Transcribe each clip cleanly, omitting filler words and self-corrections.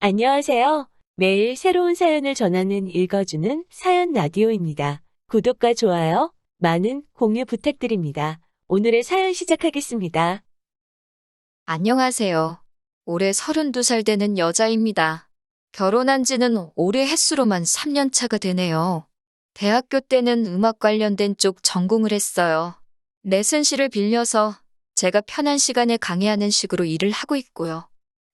안녕하세요. 매일 새로운 사연을 전하는 읽어주는 사연 라디오입니다. 구독과 좋아요, 많은 공유 부탁드립니다. 오늘의 사연 시작하겠습니다. 안녕하세요. 올해 32살 되는 여자입니다. 결혼한 지는 올해 햇수로만 3년 차가 되네요. 대학교 때는 음악 관련된 쪽 전공을 했어요. 레슨실을 빌려서 제가 편한 시간에 강의하는 식으로 일을 하고 있고요.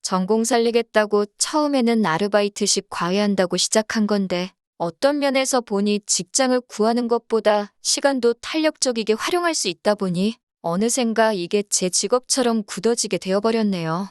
전공 살리겠다고 처음에는 아르바이트식 과외한다고 시작한 건데 어떤 면에서 보니 직장을 구하는 것보다 시간도 탄력적이게 활용할 수 있다 보니 어느샌가 이게 제 직업처럼 굳어지게 되어버렸네요.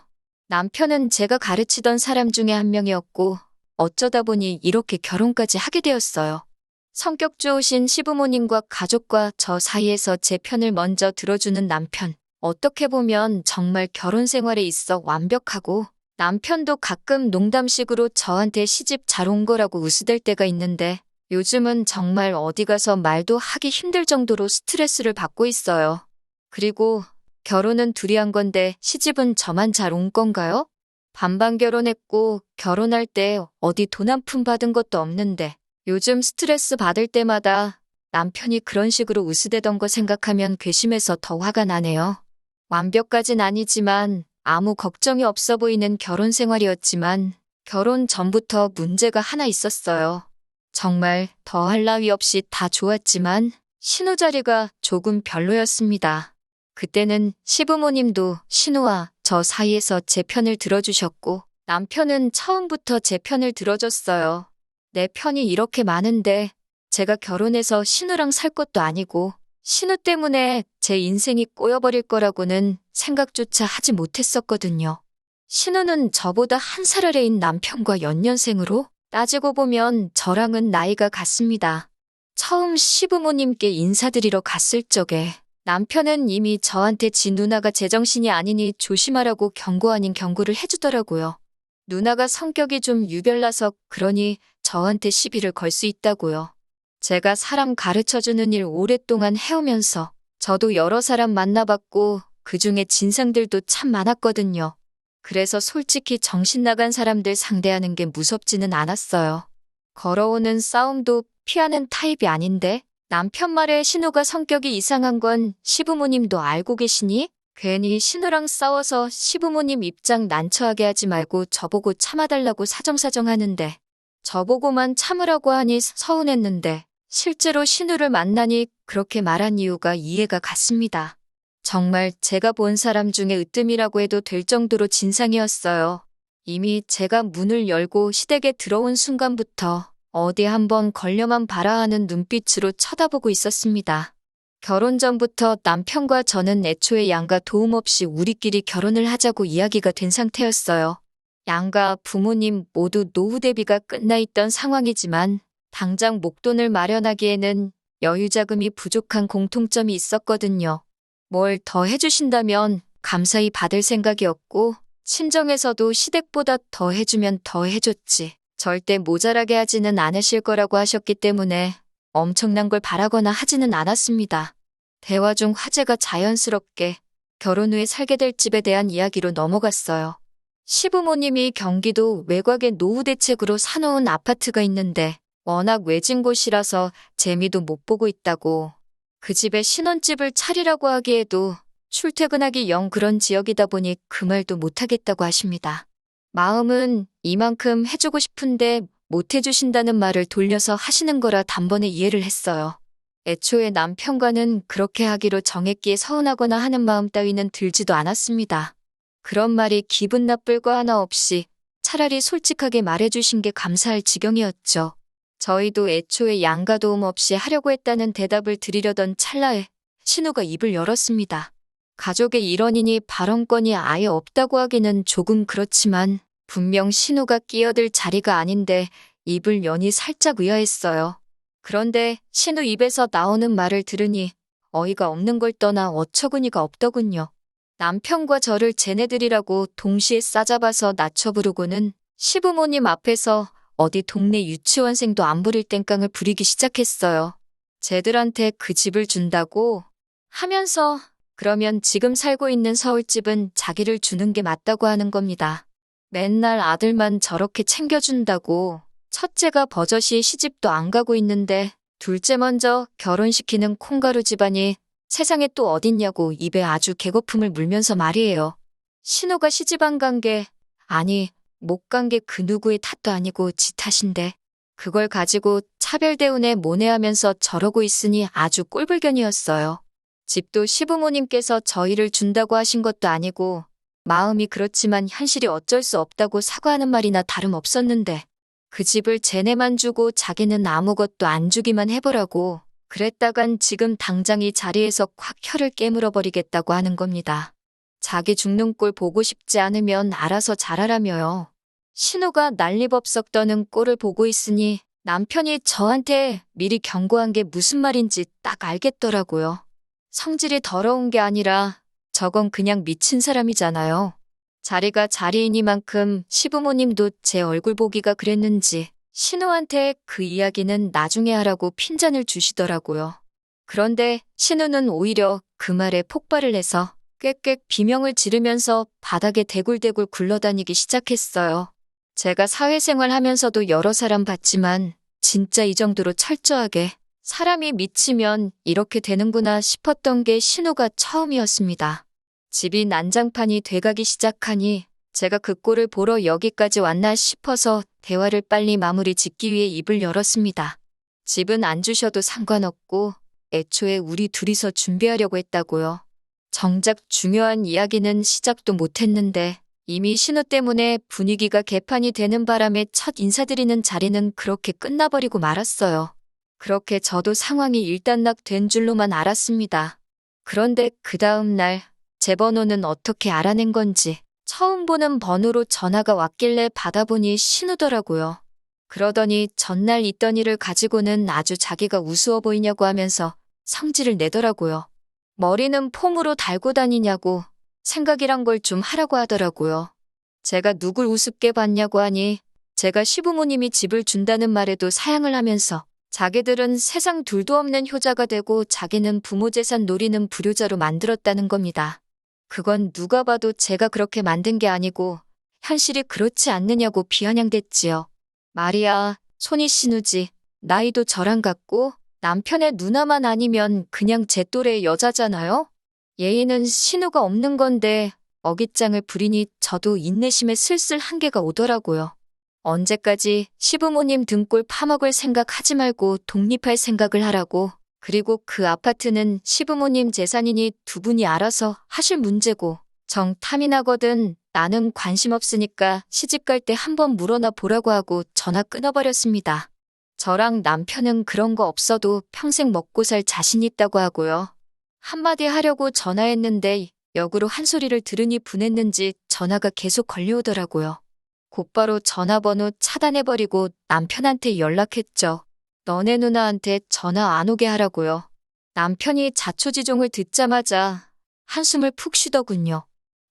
남편은 제가 가르치던 사람 중에 한 명이었고 어쩌다 보니 이렇게 결혼까지 하게 되었어요. 성격 좋으신 시부모님과 가족과 저 사이에서 제 편을 먼저 들어주는 남편. 어떻게 보면 정말 결혼 생활에 있어 완벽하고 남편도 가끔 농담식으로 저한테 시집 잘 온 거라고 웃으댈 때가 있는데 요즘은 정말 어디 가서 말도 하기 힘들 정도로 스트레스를 받고 있어요. 그리고 결혼은 둘이 한 건데 시집은 저만 잘 온 건가요? 반반 결혼했고 결혼할 때 어디 돈 한 푼 받은 것도 없는데 요즘 스트레스 받을 때마다 남편이 그런 식으로 웃으대던 거 생각하면 괘씸해서 더 화가 나네요. 완벽까진 아니지만 아무 걱정이 없어 보이는 결혼 생활이었지만 결혼 전부터 문제가 하나 있었어요. 정말 더할 나위 없이 다 좋았지만 신우 자리가 조금 별로였습니다. 그때는 시부모님도 신우와 저 사이에서 제 편을 들어주셨고 남편은 처음부터 제 편을 들어줬어요. 내 편이 이렇게 많은데 제가 결혼해서 신우랑 살 것도 아니고 신우 때문에 제 인생이 꼬여버릴 거라고는 생각조차 하지 못했었거든요. 신우는 저보다 한 살 아래인 남편과 연년생으로 따지고 보면 저랑은 나이가 같습니다. 처음 시부모님께 인사드리러 갔을 적에 남편은 이미 저한테 지 누나가 제정신이 아니니 조심하라고 경고 아닌 경고를 해주더라고요. 누나가 성격이 좀 유별나서 그러니 저한테 시비를 걸 수 있다고요. 제가 사람 가르쳐주는 일 오랫동안 해오면서 저도 여러 사람 만나봤고 그중에 진상들도 참 많았거든요. 그래서 솔직히 정신 나간 사람들 상대하는 게 무섭지는 않았어요. 걸어오는 싸움도 피하는 타입이 아닌데 남편 말에 신우가 성격이 이상한 건 시부모님도 알고 계시니? 괜히 신우랑 싸워서 시부모님 입장 난처하게 하지 말고 저보고 참아달라고 사정사정 하는데 저보고만 참으라고 하니 서운했는데 실제로 신우를 만나니 그렇게 말한 이유가 이해가 갔습니다. 정말 제가 본 사람 중에 으뜸이라고 해도 될 정도로 진상이었어요. 이미 제가 문을 열고 시댁에 들어온 순간부터 어디 한번 걸려만 봐라 하는 눈빛으로 쳐다보고 있었습니다. 결혼 전부터 남편과 저는 애초에 양가 도움 없이 우리끼리 결혼을 하자고 이야기가 된 상태였어요. 양가 부모님 모두 노후 대비가 끝나 있던 상황이지만 당장 목돈을 마련하기에는 여유 자금이 부족한 공통점이 있었거든요. 뭘 더 해주신다면 감사히 받을 생각이었고 친정에서도 시댁보다 더 해주면 더 해줬지. 절대 모자라게 하지는 않으실 거라고 하셨기 때문에 엄청난 걸 바라거나 하지는 않았습니다. 대화 중 화제가 자연스럽게 결혼 후에 살게 될 집에 대한 이야기로 넘어갔어요. 시부모님이 경기도 외곽에 노후 대책으로 사놓은 아파트가 있는데 워낙 외진 곳이라서 재미도 못 보고 있다고. 그 집에 신혼집을 차리라고 하기에도 출퇴근하기 영 그런 지역이다 보니 그 말도 못하겠다고 하십니다. 마음은 이만큼 해주고 싶은데 못 해주신다는 말을 돌려서 하시는 거라 단번에 이해를 했어요. 애초에 남편과는 그렇게 하기로 정했기에 서운하거나 하는 마음 따위는 들지도 않았습니다. 그런 말이 기분 나쁠 거 하나 없이 차라리 솔직하게 말해주신 게 감사할 지경이었죠. 저희도 애초에 양가 도움 없이 하려고 했다는 대답을 드리려던 찰나에 신우가 입을 열었습니다. 가족의 일원이니 발언권이 아예 없다고 하기는 조금 그렇지만 분명 신우가 끼어들 자리가 아닌데 입을 여니 살짝 의아했어요. 그런데 신우 입에서 나오는 말을 들으니 어이가 없는 걸 떠나 어처구니가 없더군요. 남편과 저를 쟤네들이라고 동시에 싸잡아서 낮춰 부르고는 시부모님 앞에서 어디 동네 유치원생도 안 부릴 땡깡을 부리기 시작했어요. 쟤들한테 그 집을 준다고 하면서 그러면 지금 살고 있는 서울집은 자기를 주는 게 맞다고 하는 겁니다. 맨날 아들만 저렇게 챙겨준다고 첫째가 버젓이 시집도 안 가고 있는데 둘째 먼저 결혼시키는 콩가루 집안이 세상에 또 어딨냐고 입에 아주 개거품을 물면서 말이에요. 신우가 시집 안 간 게, 아니, 못 간 게 그 누구의 탓도 아니고 지 탓인데 그걸 가지고 차별대운에 모내하면서 저러고 있으니 아주 꼴불견이었어요. 집도 시부모님께서 저희를 준다고 하신 것도 아니고 마음이 그렇지만 현실이 어쩔 수 없다고 사과하는 말이나 다름없었는데 그 집을 쟤네만 주고 자기는 아무것도 안 주기만 해보라고 그랬다간 지금 당장 이 자리에서 콱 혀를 깨물어 버리겠다고 하는 겁니다. 자기 죽는 꼴 보고 싶지 않으면 알아서 잘하라며요. 신우가 난리법석 떠는 꼴을 보고 있으니 남편이 저한테 미리 경고한 게 무슨 말인지 딱 알겠더라고요. 성질이 더러운 게 아니라 저건 그냥 미친 사람이잖아요. 자리가 자리이니만큼 시부모님도 제 얼굴 보기가 그랬는지 신우한테 그 이야기는 나중에 하라고 핀잔을 주시더라고요. 그런데 신우는 오히려 그 말에 폭발을 해서 꽥꽥 비명을 지르면서 바닥에 대굴대굴 굴러다니기 시작했어요. 제가 사회생활 하면서도 여러 사람 봤지만 진짜 이 정도로 철저하게 사람이 미치면 이렇게 되는구나 싶었던 게 신우가 처음이었습니다. 집이 난장판이 돼가기 시작하니 제가 그 꼴을 보러 여기까지 왔나 싶어서 대화를 빨리 마무리 짓기 위해 입을 열었습니다. 집은 안 주셔도 상관없고 애초에 우리 둘이서 준비하려고 했다고요. 정작 중요한 이야기는 시작도 못했는데 이미 신우 때문에 분위기가 개판이 되는 바람에 첫 인사드리는 자리는 그렇게 끝나버리고 말았어요. 그렇게 저도 상황이 일단락된 줄로만 알았습니다. 그런데 그 다음 날 제 번호는 어떻게 알아낸 건지 처음 보는 번호로 전화가 왔길래 받아보니 신우더라고요. 그러더니 전날 있던 일을 가지고는 아주 자기가 우스워 보이냐고 하면서 성질을 내더라고요. 머리는 폼으로 달고 다니냐고 생각이란 걸 좀 하라고 하더라고요. 제가 누굴 우습게 봤냐고 하니 제가 시부모님이 집을 준다는 말에도 사양을 하면서 자기들은 세상 둘도 없는 효자가 되고 자기는 부모 재산 노리는 불효자로 만들었다는 겁니다. 그건 누가 봐도 제가 그렇게 만든 게 아니고 현실이 그렇지 않느냐고 비아냥댔지요. 말이야, 손이 신우지. 나이도 저랑 같고 남편의 누나만 아니면 그냥 제 또래의 여자잖아요? 예의는 신우가 없는 건데 어깃장을 부리니 저도 인내심에 슬슬 한계가 오더라고요. 언제까지 시부모님 등골 파먹을 생각하지 말고 독립할 생각을 하라고. 그리고 그 아파트는 시부모님 재산이니 두 분이 알아서 하실 문제고 정 탐이 나거든 나는 관심 없으니까 시집갈 때 한번 물어나 보라고 하고 전화 끊어버렸습니다. 저랑 남편은 그런 거 없어도 평생 먹고 살 자신 있다고 하고요. 한마디 하려고 전화했는데 역으로 한 소리를 들으니 분했는지 전화가 계속 걸려오더라고요. 곧바로 전화번호 차단해버리고 남편한테 연락했죠. 너네 누나한테 전화 안 오게 하라고요. 남편이 자초지종을 듣자마자 한숨을 푹 쉬더군요.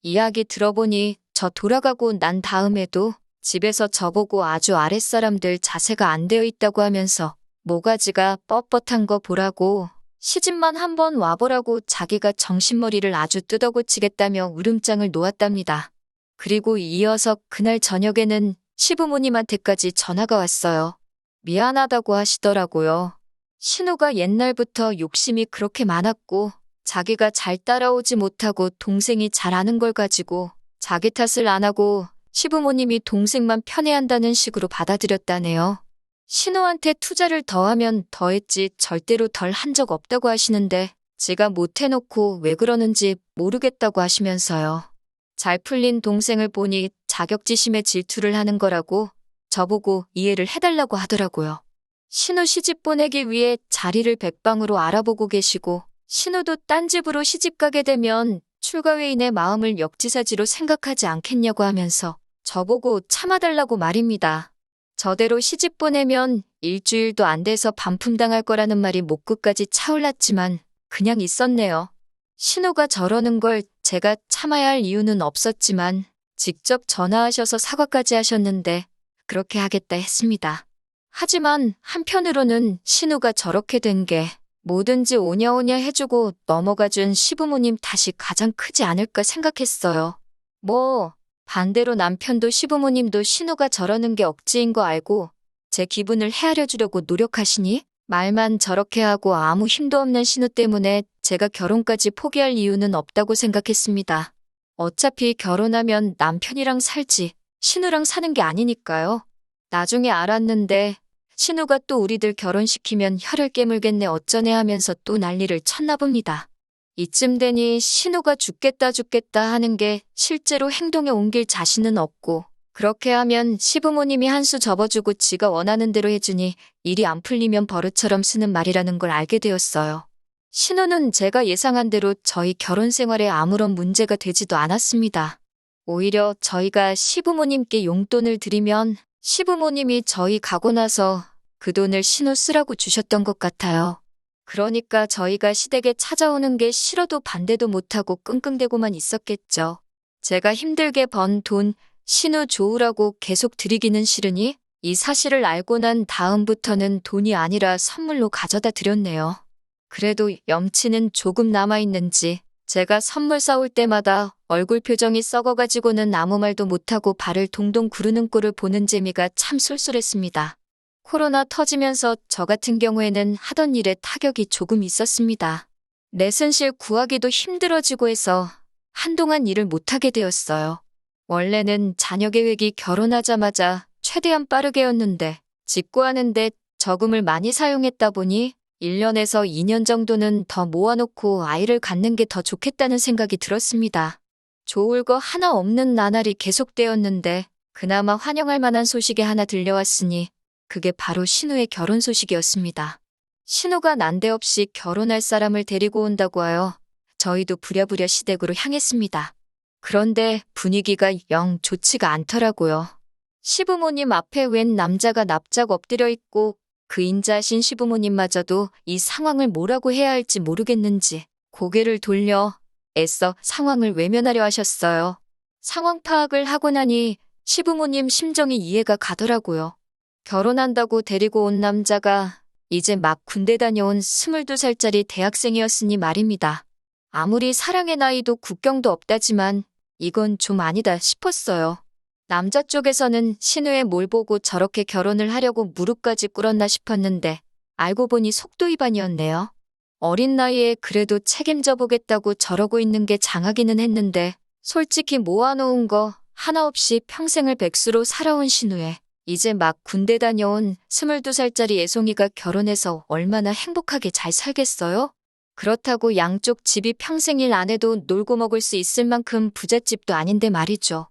이야기 들어보니 저 돌아가고 난 다음에도 집에서 저보고 아주 아랫사람들 자세가 안 되어 있다고 하면서 모가지가 뻣뻣한 거 보라고 시집만 한번 와보라고 자기가 정신머리를 아주 뜯어고치겠다며 울음장을 놓았답니다. 그리고 이어서 그날 저녁에는 시부모님한테까지 전화가 왔어요. 미안하다고 하시더라고요. 신우가 옛날부터 욕심이 그렇게 많았고 자기가 잘 따라오지 못하고 동생이 잘 아는 걸 가지고 자기 탓을 안 하고 시부모님이 동생만 편애한다는 식으로 받아들였다네요. 신우한테 투자를 더하면 더했지 절대로 덜 한 적 없다고 하시는데 지가 못해놓고 왜 그러는지 모르겠다고 하시면서요. 잘 풀린 동생을 보니 자격지심에 질투를 하는 거라고 저보고 이해를 해달라고 하더라고요. 신우 시집 보내기 위해 자리를 백방으로 알아보고 계시고 신우도 딴 집으로 시집 가게 되면 출가회인의 마음을 역지사지로 생각하지 않겠냐고 하면서 저보고 참아달라고 말입니다. 저대로 시집 보내면 일주일도 안 돼서 반품당할 거라는 말이 목끝까지 차올랐지만 그냥 있었네요. 신우가 저러는 걸 제가 참아야 할 이유는 없었지만 직접 전화하셔서 사과까지 하셨는데 그렇게 하겠다 했습니다. 하지만 한편으로는 신우가 저렇게 된 게 뭐든지 오냐오냐 해주고 넘어가준 시부모님 탓이 가장 크지 않을까 생각했어요. 반대로 남편도 시부모님도 신우가 저러는 게 억지인 거 알고 제 기분을 헤아려 주려고 노력하시니 말만 저렇게 하고 아무 힘도 없는 신우 때문에 제가 결혼까지 포기할 이유는 없다고 생각했습니다. 어차피 결혼하면 남편이랑 살지 신우랑 사는 게 아니니까요. 나중에 알았는데 신우가 또 우리들 결혼시키면 혀를 깨물겠네 어쩌네 하면서 또 난리를 쳤나 봅니다. 이쯤 되니 신우가 죽겠다 하는 게 실제로 행동에 옮길 자신은 없고 그렇게 하면 시부모님이 한 수 접어주고 지가 원하는 대로 해주니 일이 안 풀리면 버릇처럼 쓰는 말이라는 걸 알게 되었어요. 신우는 제가 예상한 대로 저희 결혼 생활에 아무런 문제가 되지도 않았습니다. 오히려 저희가 시부모님께 용돈을 드리면 시부모님이 저희 가고 나서 그 돈을 신우 쓰라고 주셨던 것 같아요. 그러니까 저희가 시댁에 찾아오는 게 싫어도 반대도 못하고 끙끙대고만 있었겠죠. 제가 힘들게 번 돈 신우 좋으라고 계속 드리기는 싫으니 이 사실을 알고 난 다음부터는 돈이 아니라 선물로 가져다 드렸네요. 그래도 염치는 조금 남아있는지 제가 선물 사올 때마다 얼굴 표정이 썩어가지고는 아무 말도 못하고 발을 동동 구르는 꼴을 보는 재미가 참 쏠쏠했습니다. 코로나 터지면서 저 같은 경우에는 하던 일에 타격이 조금 있었습니다. 레슨실 구하기도 힘들어지고 해서 한동안 일을 못하게 되었어요. 원래는 자녀 계획이 결혼하자마자 최대한 빠르게였는데 직구하는데 저금을 많이 사용했다 보니 1년에서 2년 정도는 더 모아놓고 아이를 갖는 게 더 좋겠다는 생각이 들었습니다. 좋을 거 하나 없는 나날이 계속되었는데 그나마 환영할 만한 소식이 하나 들려왔으니 그게 바로 신우의 결혼 소식이었습니다. 신우가 난데없이 결혼할 사람을 데리고 온다고 하여 저희도 부랴부랴 시댁으로 향했습니다. 그런데 분위기가 영 좋지가 않더라고요. 시부모님 앞에 웬 남자가 납작 엎드려 있고 그 인자하신 시부모님마저도 이 상황을 뭐라고 해야 할지 모르겠는지 고개를 돌려 애써 상황을 외면하려 하셨어요. 상황 파악을 하고 나니 시부모님 심정이 이해가 가더라고요. 결혼한다고 데리고 온 남자가 이제 막 군대 다녀온 22살짜리 대학생이었으니 말입니다. 아무리 사랑의 나이도 국경도 없다지만 이건 좀 아니다 싶었어요. 남자 쪽에서는 신우의 뭘 보고 저렇게 결혼을 하려고 무릎까지 꿇었나 싶었는데 알고 보니 속도 위반이었네요. 어린 나이에 그래도 책임져 보겠다고 저러고 있는 게 장하기는 했는데 솔직히 모아놓은 거 하나 없이 평생을 백수로 살아온 신우에 이제 막 군대 다녀온 22살짜리 애송이가 결혼해서 얼마나 행복하게 잘 살겠어요? 그렇다고 양쪽 집이 평생 일 안 해도 놀고 먹을 수 있을 만큼 부잣집도 아닌데 말이죠.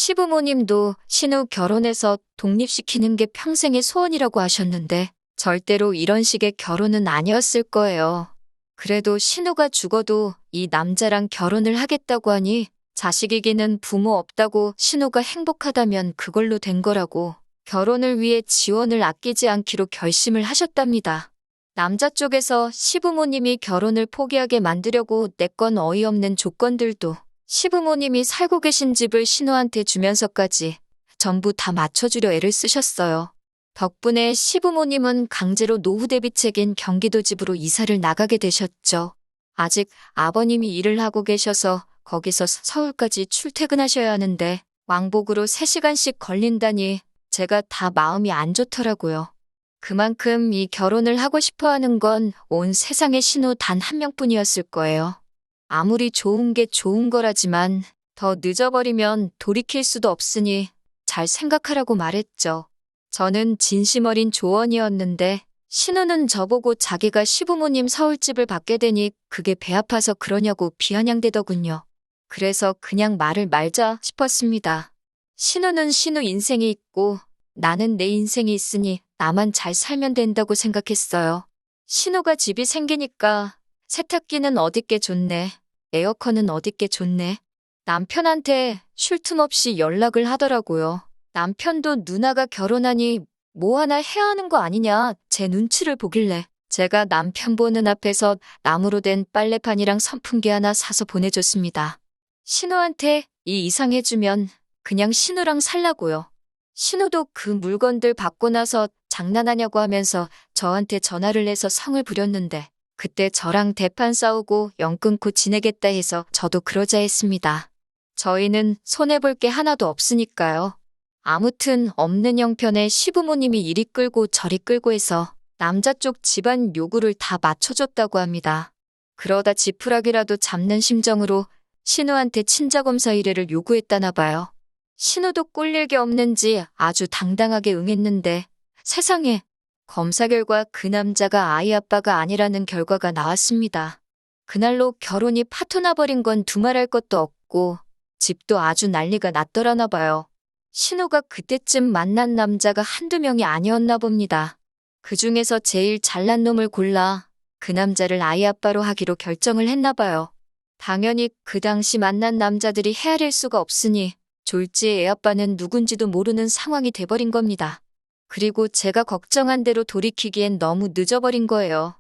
시부모님도 신우 결혼해서 독립시키는 게 평생의 소원이라고 하셨는데 절대로 이런 식의 결혼은 아니었을 거예요. 그래도 신우가 죽어도 이 남자랑 결혼을 하겠다고 하니 자식에게는 부모 없다고 신우가 행복하다면 그걸로 된 거라고 결혼을 위해 지원을 아끼지 않기로 결심을 하셨답니다. 남자 쪽에서 시부모님이 결혼을 포기하게 만들려고 내건 어이없는 조건들도 시부모님이 살고 계신 집을 신우한테 주면서까지 전부 다 맞춰주려 애를 쓰셨어요. 덕분에 시부모님은 강제로 노후 대비책인 경기도 집으로 이사를 나가게 되셨죠. 아직 아버님이 일을 하고 계셔서 거기서 서울까지 출퇴근하셔야 하는데 왕복으로 3시간씩 걸린다니 제가 다 마음이 안 좋더라고요. 그만큼 이 결혼을 하고 싶어 하는 건 온 세상의 신우 단 한 명뿐이었을 거예요. 아무리 좋은 게 좋은 거라지만 더 늦어버리면 돌이킬 수도 없으니 잘 생각하라고 말했죠. 저는 진심 어린 조언이었는데 신우는 저보고 자기가 시부모님 서울집을 받게 되니 그게 배 아파서 그러냐고 비아냥대더군요. 그래서 그냥 말을 말자 싶었습니다. 신우는 신우 인생이 있고 나는 내 인생이 있으니 나만 잘 살면 된다고 생각했어요. 신우가 집이 생기니까 세탁기는 어딨게 좋네. 에어컨은 어딨게 좋네. 남편한테 쉴 틈 없이 연락을 하더라고요. 남편도 누나가 결혼하니 뭐 하나 해야 하는 거 아니냐 제 눈치를 보길래 제가 남편 보는 앞에서 나무로 된 빨래판이랑 선풍기 하나 사서 보내줬습니다. 신우한테 이 이상 해주면 그냥 신우랑 살라고요. 신우도 그 물건들 받고 나서 장난하냐고 하면서 저한테 전화를 해서 성을 부렸는데 그때 저랑 대판 싸우고 영 끊고 지내겠다 해서 저도 그러자 했습니다. 저희는 손해볼 게 하나도 없으니까요. 아무튼 없는 형편에 시부모님이 이리 끌고 저리 끌고 해서 남자 쪽 집안 요구를 다 맞춰줬다고 합니다. 그러다 지푸라기라도 잡는 심정으로 신우한테 친자검사 의뢰를 요구했다나 봐요. 신우도 꼴릴 게 없는지 아주 당당하게 응했는데 세상에, 검사 결과 그 남자가 아이 아빠가 아니라는 결과가 나왔습니다. 그날로 결혼이 파토나 버린 건 두말할 것도 없고 집도 아주 난리가 났더라나 봐요. 신우가 그때쯤 만난 남자가 한두 명이 아니었나 봅니다. 그 중에서 제일 잘난 놈을 골라 그 남자를 아이 아빠로 하기로 결정을 했나 봐요. 당연히 그 당시 만난 남자들이 헤아릴 수가 없으니 졸지의 애아빠는 누군지도 모르는 상황이 돼버린 겁니다. 그리고 제가 걱정한 대로 돌이키기엔 너무 늦어버린 거예요.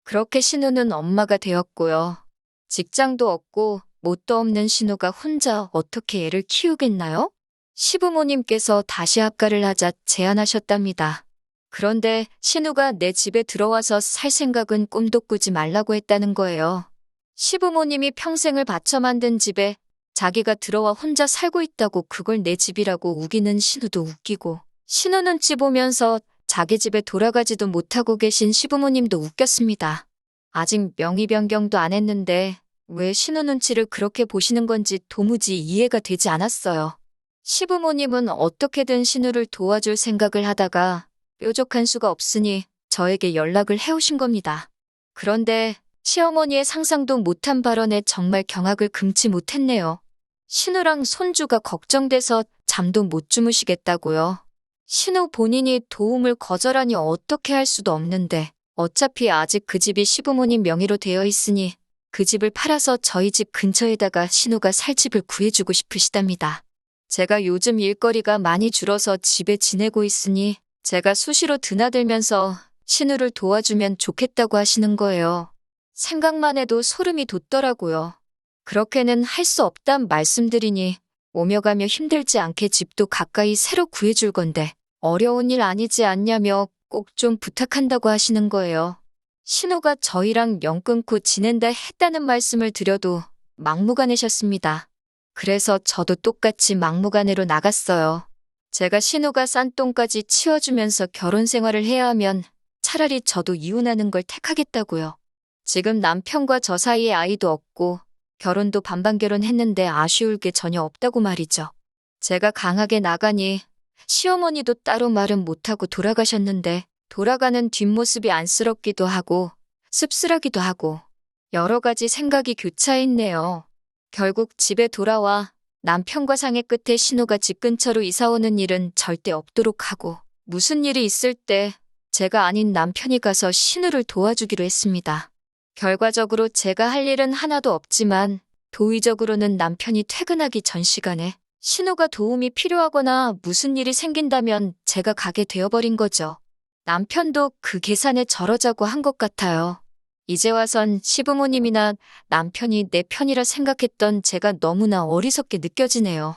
그렇게 신우는 엄마가 되었고요. 직장도 없고 뭣도 없는 신우가 혼자 어떻게 애를 키우겠나요? 시부모님께서 다시 합가를 하자 제안하셨답니다. 그런데 신우가 내 집에 들어와서 살 생각은 꿈도 꾸지 말라고 했다는 거예요. 시부모님이 평생을 바쳐 만든 집에 자기가 들어와 혼자 살고 있다고 그걸 내 집이라고 우기는 신우도 웃기고, 신우 눈치 보면서 자기 집에 돌아가지도 못하고 계신 시부모님도 웃겼습니다. 아직 명의 변경도 안 했는데 왜 신우 눈치를 그렇게 보시는 건지 도무지 이해가 되지 않았어요. 시부모님은 어떻게든 신우를 도와줄 생각을 하다가 뾰족한 수가 없으니 저에게 연락을 해오신 겁니다. 그런데 시어머니의 상상도 못한 발언에 정말 경악을 금치 못했네요. 신우랑 손주가 걱정돼서 잠도 못 주무시겠다고요. 신우 본인이 도움을 거절하니 어떻게 할 수도 없는데 어차피 아직 그 집이 시부모님 명의로 되어 있으니 그 집을 팔아서 저희 집 근처에다가 신우가 살 집을 구해주고 싶으시답니다. 제가 요즘 일거리가 많이 줄어서 집에 지내고 있으니 제가 수시로 드나들면서 신우를 도와주면 좋겠다고 하시는 거예요. 생각만 해도 소름이 돋더라고요. 그렇게는 할 수 없단 말씀드리니 오며 가며 힘들지 않게 집도 가까이 새로 구해줄 건데 어려운 일 아니지 않냐며 꼭 좀 부탁한다고 하시는 거예요. 신우가 저희랑 연 끊고 지낸다 했다는 말씀을 드려도 막무가내셨습니다. 그래서 저도 똑같이 막무가내로 나갔어요. 제가 신우가 싼 똥까지 치워주면서 결혼 생활을 해야 하면 차라리 저도 이혼하는 걸 택하겠다고요. 지금 남편과 저 사이에 아이도 없고 결혼도 반반 결혼했는데 아쉬울 게 전혀 없다고 말이죠. 제가 강하게 나가니 시어머니도 따로 말은 못하고 돌아가셨는데 돌아가는 뒷모습이 안쓰럽기도 하고 씁쓸하기도 하고 여러 가지 생각이 교차했네요. 결국 집에 돌아와 남편과 상의 끝에 신우가 집 근처로 이사 오는 일은 절대 없도록 하고 무슨 일이 있을 때 제가 아닌 남편이 가서 신우를 도와주기로 했습니다. 결과적으로 제가 할 일은 하나도 없지만 도의적으로는 남편이 퇴근하기 전 시간에 신우가 도움이 필요하거나 무슨 일이 생긴다면 제가 가게 되어버린 거죠. 남편도 그 계산에 저러자고 한 것 같아요. 이제 와선 시부모님이나 남편이 내 편이라 생각했던 제가 너무나 어리석게 느껴지네요.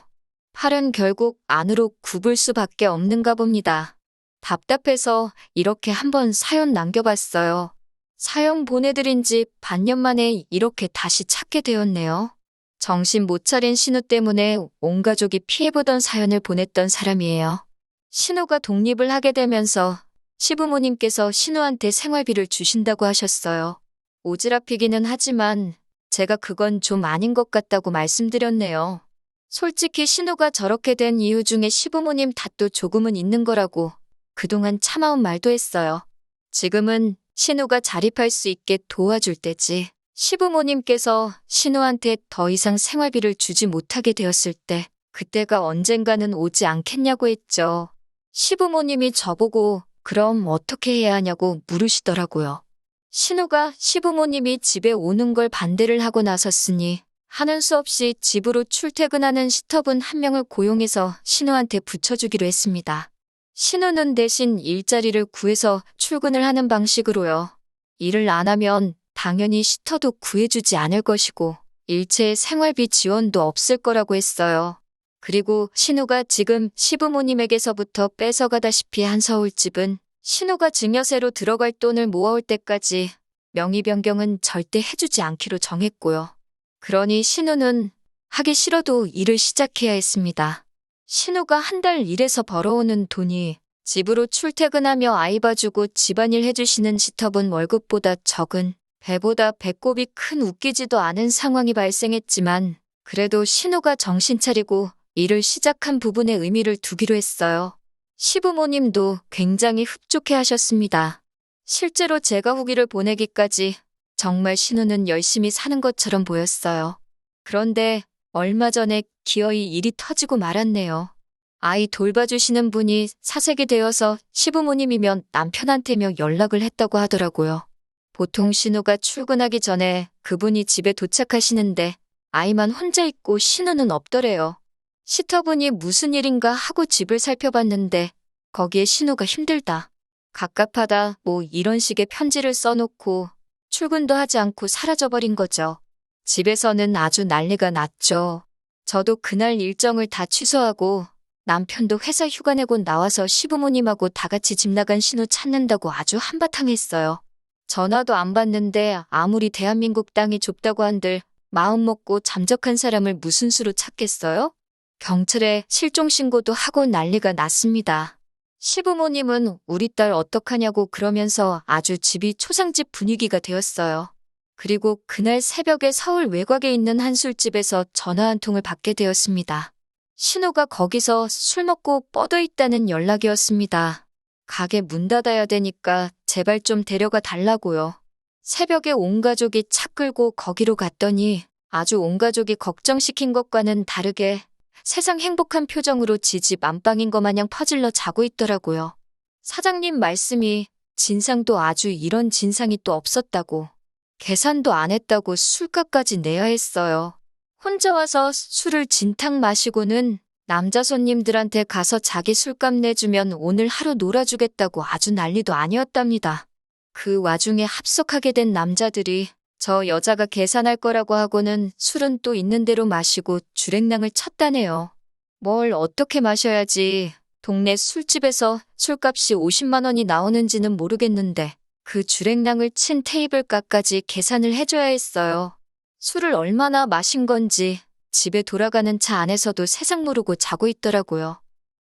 팔은 결국 안으로 굽을 수밖에 없는가 봅니다. 답답해서 이렇게 한번 사연 남겨봤어요. 사연 보내드린 지 반년 만에 이렇게 다시 찾게 되었네요. 정신 못 차린 신우 때문에 온 가족이 피해보던 사연을 보냈던 사람이에요. 신우가 독립을 하게 되면서 시부모님께서 신우한테 생활비를 주신다고 하셨어요. 오지랖이기는 하지만 제가 그건 좀 아닌 것 같다고 말씀드렸네요. 솔직히 신우가 저렇게 된 이유 중에 시부모님 탓도 조금은 있는 거라고 그동안 참아온 말도 했어요. 지금은 신우가 자립할 수 있게 도와줄 때지. 시부모님께서 신우한테 더 이상 생활비를 주지 못하게 되었을 때 그때가 언젠가는 오지 않겠냐고 했죠. 시부모님이 저보고 그럼 어떻게 해야 하냐고 물으시더라고요. 신우가 시부모님이 집에 오는 걸 반대를 하고 나섰으니 하는 수 없이 집으로 출퇴근하는 시터분 한 명을 고용해서 신우한테 붙여주기로 했습니다. 신우는 대신 일자리를 구해서 출근을 하는 방식으로요. 일을 안 하면 당연히 시터도 구해주지 않을 것이고 일체의 생활비 지원도 없을 거라고 했어요. 그리고 신우가 지금 시부모님에게서부터 뺏어가다시피 한 서울집은 신우가 증여세로 들어갈 돈을 모아올 때까지 명의 변경은 절대 해주지 않기로 정했고요. 그러니 신우는 하기 싫어도 일을 시작해야 했습니다. 신우가 한 달 일해서 벌어오는 돈이 집으로 출퇴근하며 아이 봐주고 집안일 해주시는 시터분 월급보다 적은, 배보다 배꼽이 큰 웃기지도 않은 상황이 발생했지만 그래도 신우가 정신 차리고 일을 시작한 부분에 의미를 두기로 했어요. 시부모님도 굉장히 흡족해 하셨습니다. 실제로 제가 후기를 보내기까지 정말 신우는 열심히 사는 것처럼 보였어요. 그런데 얼마 전에 기어이 일이 터지고 말았네요. 아이 돌봐주시는 분이 사색이 되어서 시부모님이면 남편한테며 연락을 했다고 하더라고요. 보통 신우가 출근하기 전에 그분이 집에 도착하시는데 아이만 혼자 있고 신우는 없더래요. 시터분이 무슨 일인가 하고 집을 살펴봤는데 거기에 신우가 힘들다, 갑갑하다 뭐 이런 식의 편지를 써놓고 출근도 하지 않고 사라져버린 거죠. 집에서는 아주 난리가 났죠. 저도 그날 일정을 다 취소하고 남편도 회사 휴가 내고 나와서 시부모님하고 다 같이 집 나간 신우 찾는다고 아주 한바탕 했어요. 전화도 안 받는데 아무리 대한민국 땅이 좁다고 한들 마음 먹고 잠적한 사람을 무슨 수로 찾겠어요? 경찰에 실종 신고도 하고 난리가 났습니다. 시부모님은 우리 딸 어떡하냐고 그러면서 아주 집이 초상집 분위기가 되었어요. 그리고 그날 새벽에 서울 외곽에 있는 한 술집에서 전화 한 통을 받게 되었습니다. 신우가 거기서 술 먹고 뻗어 있다는 연락이었습니다. 가게 문 닫아야 되니까 제발 좀 데려가 달라고요. 새벽에 온 가족이 차 끌고 거기로 갔더니 아주 온 가족이 걱정시킨 것과는 다르게 세상 행복한 표정으로 지집 안방인 것 마냥 퍼질러 자고 있더라고요. 사장님 말씀이 진상도 아주 이런 진상이 또 없었다고, 계산도 안 했다고 술값까지 내야 했어요. 혼자 와서 술을 진탕 마시고는 남자 손님들한테 가서 자기 술값 내주면 오늘 하루 놀아주겠다고 아주 난리도 아니었답니다. 그 와중에 합석하게 된 남자들이 저 여자가 계산할 거라고 하고는 술은 또 있는 대로 마시고 주랭랑을 쳤다네요. 뭘 어떻게 마셔야지 동네 술집에서 술값이 50만 원이 나오는지는 모르겠는데 그 주랭랑을 친 테이블값까지 계산을 해줘야 했어요. 술을 얼마나 마신 건지 집에 돌아가는 차 안에서도 세상 모르고 자고 있더라고요.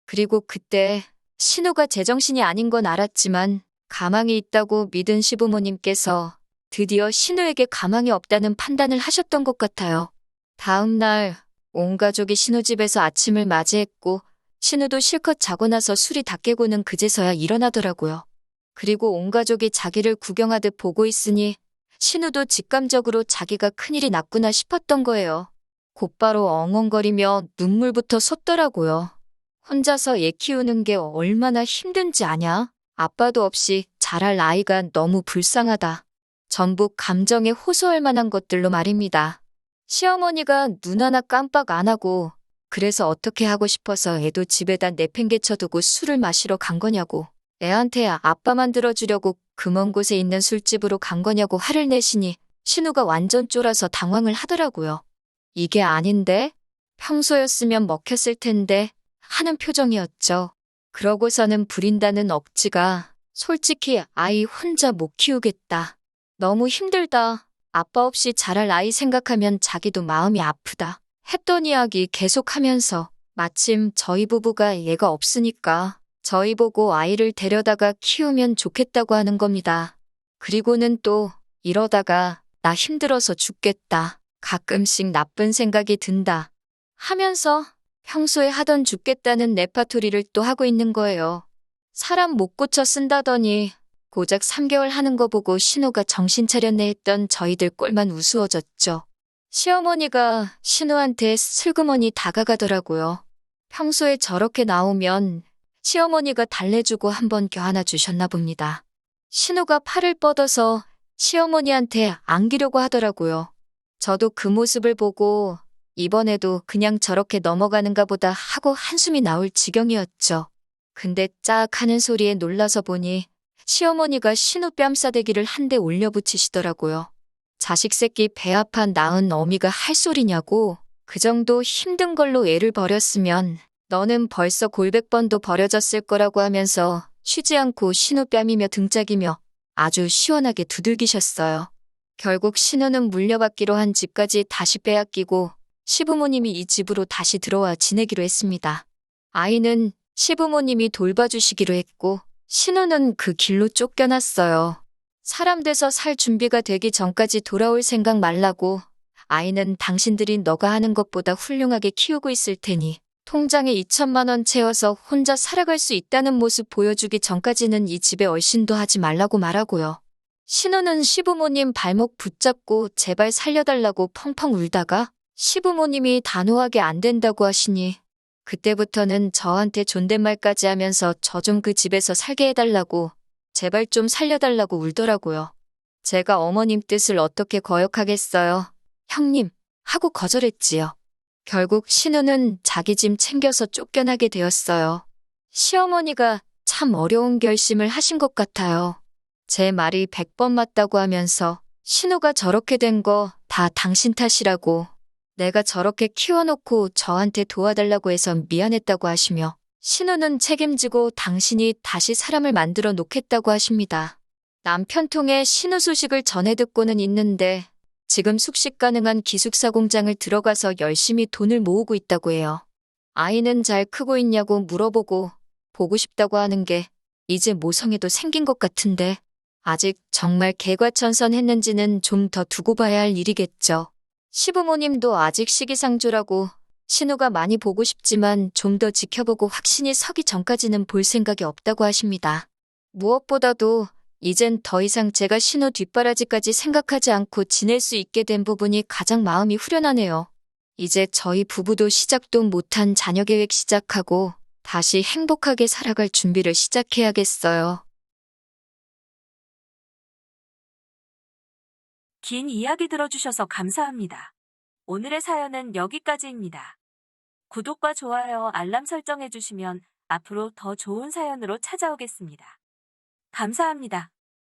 그리고 그때 신우가 제정신이 아닌 건 알았지만 가망이 있다고 믿은 시부모님께서 드디어 신우에게 가망이 없다는 판단을 하셨던 것 같아요. 다음 날 온 가족이 신우 집에서 아침을 맞이했고 신우도 실컷 자고 나서 술이 다 깨고는 그제서야 일어나더라고요. 그리고 온 가족이 자기를 구경하듯 보고 있으니 신우도 직감적으로 자기가 큰일이 났구나 싶었던 거예요. 곧바로 엉엉거리며 눈물부터 솟더라고요. 혼자서 애 키우는 게 얼마나 힘든지 아냐? 아빠도 없이 자랄 아이가 너무 불쌍하다. 전부 감정에 호소할 만한 것들로 말입니다. 시어머니가 눈 하나 깜빡 안 하고 그래서 어떻게 하고 싶어서 애도 집에다 내팽개쳐두고 술을 마시러 간 거냐고, 애한테 아빠만 들어주려고 그 먼 곳에 있는 술집으로 간 거냐고 화를 내시니 신우가 완전 쫄아서 당황을 하더라고요. 이게 아닌데? 평소였으면 먹혔을 텐데 하는 표정이었죠. 그러고서는 부린다는 억지가 솔직히 아이 혼자 못 키우겠다, 너무 힘들다, 아빠 없이 자랄 아이 생각하면 자기도 마음이 아프다 했던 이야기 계속하면서 마침 저희 부부가 애가 없으니까 저희 보고 아이를 데려다가 키우면 좋겠다고 하는 겁니다. 그리고는 또 이러다가 나 힘들어서 죽겠다, 가끔씩 나쁜 생각이 든다 하면서 평소에 하던 죽겠다는 레파토리를 또 하고 있는 거예요. 사람 못 고쳐 쓴다더니 고작 3개월 하는 거 보고 신우가 정신 차렸네 했던 저희들 꼴만 우스워졌죠. 시어머니가 신우한테 슬그머니 다가가더라고요. 평소에 저렇게 나오면 시어머니가 달래주고 한번 껴안아 주셨나 봅니다. 신우가 팔을 뻗어서 시어머니한테 안기려고 하더라고요. 저도 그 모습을 보고 이번에도 그냥 저렇게 넘어가는가 보다 하고 한숨이 나올 지경이었죠. 근데 짝 하는 소리에 놀라서 보니 시어머니가 신우 뺨싸대기를 한 대 올려붙이시더라고요. 자식 새끼 배 아파 낳은 어미가 할 소리냐고, 그 정도 힘든 걸로 애를 버렸으면 너는 벌써 골백 번도 버려졌을 거라고 하면서 쉬지 않고 신우 뺨이며 등짝이며 아주 시원하게 두들기셨어요. 결국 신우는 물려받기로 한 집까지 다시 빼앗기고 시부모님이 이 집으로 다시 들어와 지내기로 했습니다. 아이는 시부모님이 돌봐주시기로 했고, 신우는 그 길로 쫓겨났어요. 사람 돼서 살 준비가 되기 전까지 돌아올 생각 말라고. 아이는 당신들이 너가 하는 것보다 훌륭하게 키우고 있을 테니 통장에 2천만 원 채워서 혼자 살아갈 수 있다는 모습 보여주기 전까지는 이 집에 얼씬도 하지 말라고 말하고요. 신우는 시부모님 발목 붙잡고 제발 살려달라고 펑펑 울다가 시부모님이 단호하게 안 된다고 하시니 그때부터는 저한테 존댓말까지 하면서 저 좀 그 집에서 살게 해달라고 제발 좀 살려달라고 울더라고요. 제가 어머님 뜻을 어떻게 거역하겠어요. 형님, 하고 거절했지요. 결국 신우는 자기 짐 챙겨서 쫓겨나게 되었어요. 시어머니가 참 어려운 결심을 하신 것 같아요. 제 말이 100번 맞다고 하면서 신우가 저렇게 된 거 다 당신 탓이라고, 내가 저렇게 키워놓고 저한테 도와달라고 해서 미안했다고 하시며 신우는 책임지고 당신이 다시 사람을 만들어 놓겠다고 하십니다. 남편 통해 신우 소식을 전해 듣고는 있는데 지금 숙식 가능한 기숙사 공장을 들어가서 열심히 돈을 모으고 있다고 해요. 아이는 잘 크고 있냐고 물어보고 보고 싶다고 하는 게 이제 모성애도 생긴 것 같은데 아직 정말 개과천선했는지는 좀 더 두고 봐야 할 일이겠죠. 시부모님도 아직 시기상조라고 신우가 많이 보고 싶지만 좀 더 지켜보고 확신이 서기 전까지는 볼 생각이 없다고 하십니다. 무엇보다도 이젠 더 이상 제가 신우 뒷바라지까지 생각하지 않고 지낼 수 있게 된 부분이 가장 마음이 후련하네요. 이제 저희 부부도 시작도 못한 자녀 계획 시작하고 다시 행복하게 살아갈 준비를 시작해야겠어요. 긴 이야기 들어주셔서 감사합니다. 오늘의 사연은 여기까지입니다. 구독과 좋아요, 알람 설정해주시면 앞으로 더 좋은 사연으로 찾아오겠습니다. 감사합니다.